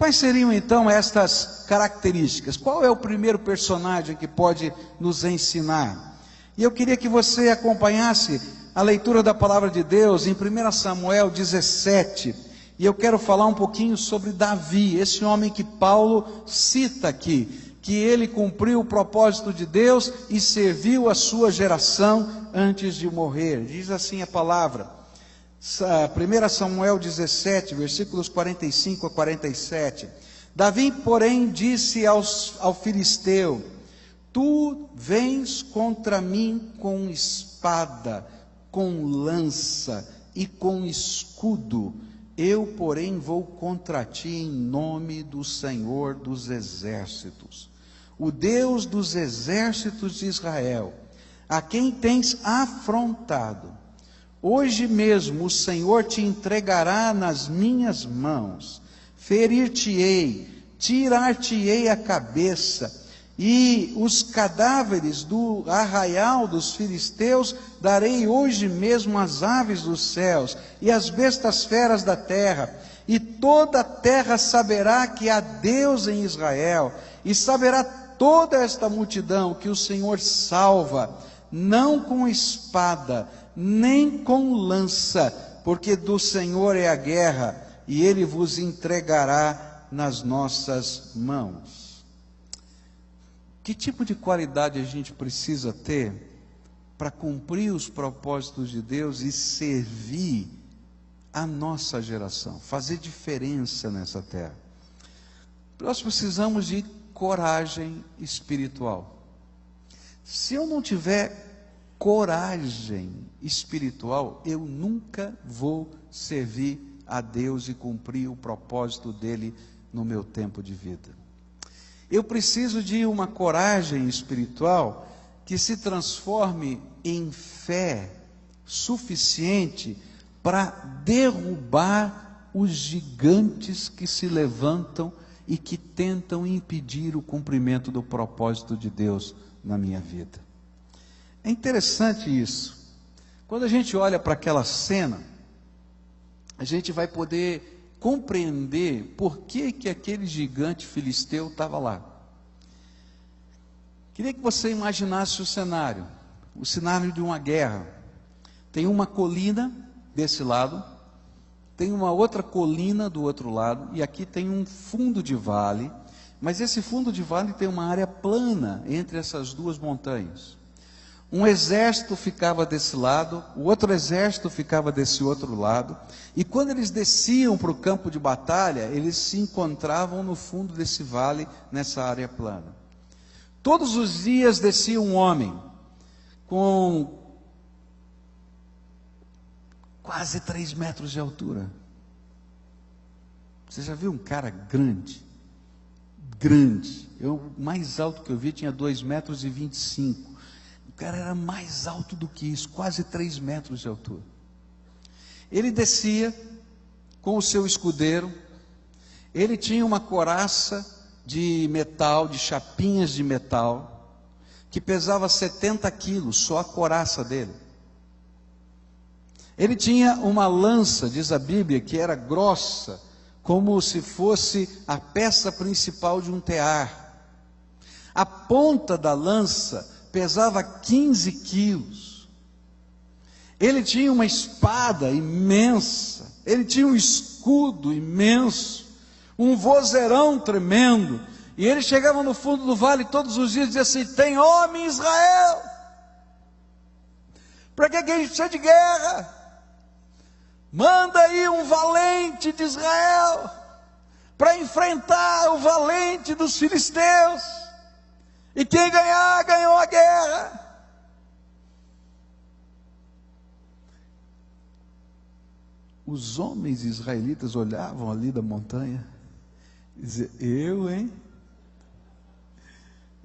Quais seriam então estas características? Qual é o primeiro personagem que pode nos ensinar? E eu queria que você acompanhasse a leitura da palavra de Deus em 1 Samuel 17. E eu quero falar um pouquinho sobre Davi, esse homem que Paulo cita aqui, que ele cumpriu o propósito de Deus e serviu a sua geração antes de morrer. Diz assim a palavra, 1 Samuel 17, versículos 45 a 47. Davi, porém, disse ao filisteu: tu vens contra mim com espada, com lança e com escudo. Eu, porém, vou contra ti em nome do Senhor dos exércitos, o Deus dos exércitos de Israel, a quem tens afrontado. Hoje mesmo o Senhor te entregará nas minhas mãos, ferir-te-ei, tirar-te-ei a cabeça, e os cadáveres do arraial dos filisteus darei hoje mesmo às aves dos céus e às bestas feras da terra, e toda a terra saberá que há Deus em Israel, e saberá toda esta multidão que o Senhor salva, não com espada, nem com lança, porque do Senhor é a guerra, e Ele vos entregará nas nossas mãos. Que tipo de qualidade a gente precisa ter para cumprir os propósitos de Deus e servir a nossa geração, fazer diferença nessa terra? Nós precisamos de coragem espiritual. Se eu não tiver coragem espiritual, eu nunca vou servir a Deus e cumprir o propósito dele no meu tempo de vida. Eu preciso de uma coragem espiritual que se transforme em fé suficiente para derrubar os gigantes que se levantam e que tentam impedir o cumprimento do propósito de Deus na minha vida. É interessante isso. Quando a gente olha para aquela cena, a gente vai poder compreender por que aquele gigante filisteu estava lá. Queria que você imaginasse o cenário de uma guerra. Tem uma colina desse lado, tem uma outra colina do outro lado, e aqui tem um fundo de vale, mas esse fundo de vale tem uma área plana entre essas duas montanhas. Um exército ficava desse lado, o outro exército ficava desse outro lado, e quando eles desciam para o campo de batalha, eles se encontravam no fundo desse vale, nessa área plana. Todos os dias descia um homem, com quase 3 metros de altura. Você já viu um cara grande? Grande. O mais alto que eu vi tinha 2,25 metros. O cara era mais alto do que isso, quase 3 metros de altura. Ele descia com o seu escudeiro, ele tinha uma couraça de metal, de chapinhas de metal, que pesava 70 quilos, só a couraça dele. Ele tinha uma lança, diz a Bíblia, que era grossa, como se fosse a peça principal de um tear. A ponta da lança pesava 15 quilos. Ele tinha uma espada imensa, ele tinha um escudo imenso, um vozeirão tremendo, e ele chegava no fundo do vale todos os dias e dizia assim: tem homem em Israel? Para que a gente precisa de guerra? Manda aí um valente de Israel para enfrentar o valente dos filisteus, e quem ganhar, ganhou a guerra. Os homens israelitas olhavam ali da montanha e diziam: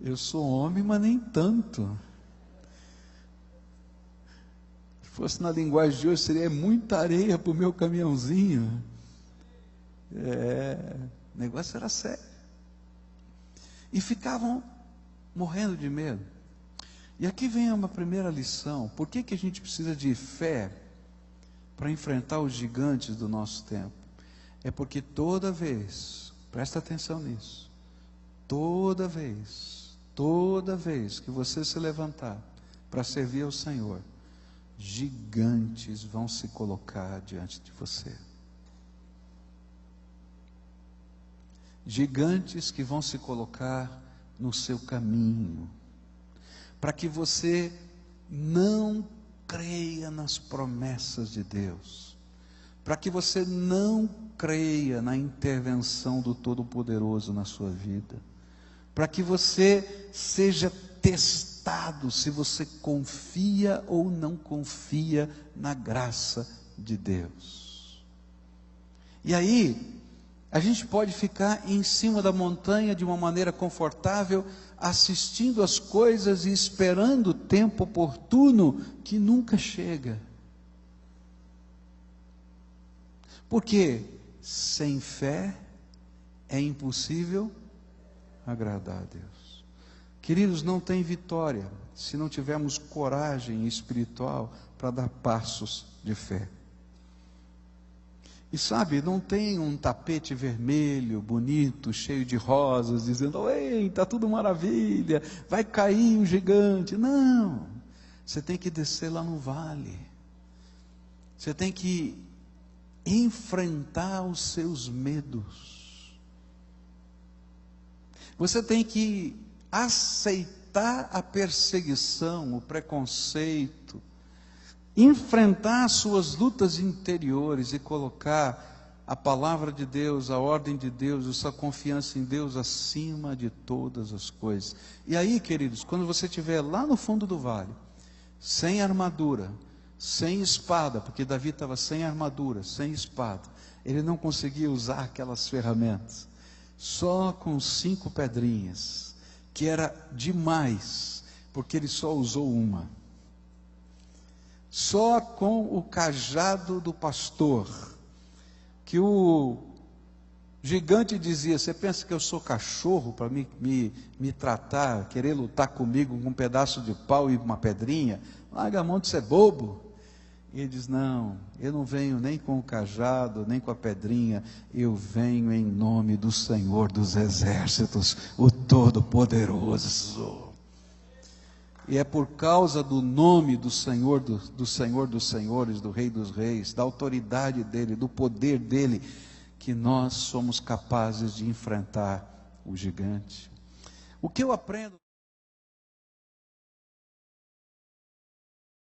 eu sou homem, mas nem tanto. Se fosse na linguagem de hoje, seria muita areia para o meu caminhãozinho. O negócio era sério. E ficavam morrendo de medo. E aqui vem uma primeira lição. Por que a gente precisa de fé para enfrentar os gigantes do nosso tempo? É porque toda vez, Presta atenção nisso. Toda vez que você se levantar para servir ao Senhor, gigantes vão se colocar diante de você. Gigantes que vão se colocar no seu caminho, para que você não creia nas promessas de Deus, para que você não creia na intervenção do Todo-Poderoso na sua vida, para que você seja testado se você confia ou não confia na graça de Deus. E aí, a gente pode ficar em cima da montanha de uma maneira confortável, assistindo as coisas e esperando o tempo oportuno que nunca chega. Porque sem fé é impossível agradar a Deus. Queridos, não tem vitória se não tivermos coragem espiritual para dar passos de fé. E sabe, não tem um tapete vermelho, bonito, cheio de rosas, dizendo, ei, está tudo maravilha, vai cair o gigante. Não, você tem que descer lá no vale. Você tem que enfrentar os seus medos. Você tem que aceitar a perseguição, o preconceito, enfrentar as suas lutas interiores e colocar a palavra de Deus, a ordem de Deus, a sua confiança em Deus acima de todas as coisas. E aí, queridos, quando você estiver lá no fundo do vale, sem armadura, sem espada, porque Davi estava sem armadura, sem espada, ele não conseguia usar aquelas ferramentas, só com 5 pedrinhas, que era demais, porque ele só usou uma. Só com o cajado do pastor, que o gigante dizia, você pensa que eu sou cachorro para me tratar, querer lutar comigo com um pedaço de pau e uma pedrinha? Larga a mão de ser bobo. E ele diz, não, eu não venho nem com o cajado, nem com a pedrinha, eu venho em nome do Senhor dos Exércitos, o Todo-Poderoso. E é por causa do nome do Senhor, do Senhor dos Senhores, do Rei dos Reis, da autoridade dele, do poder dele, que nós somos capazes de enfrentar o gigante. O que eu aprendo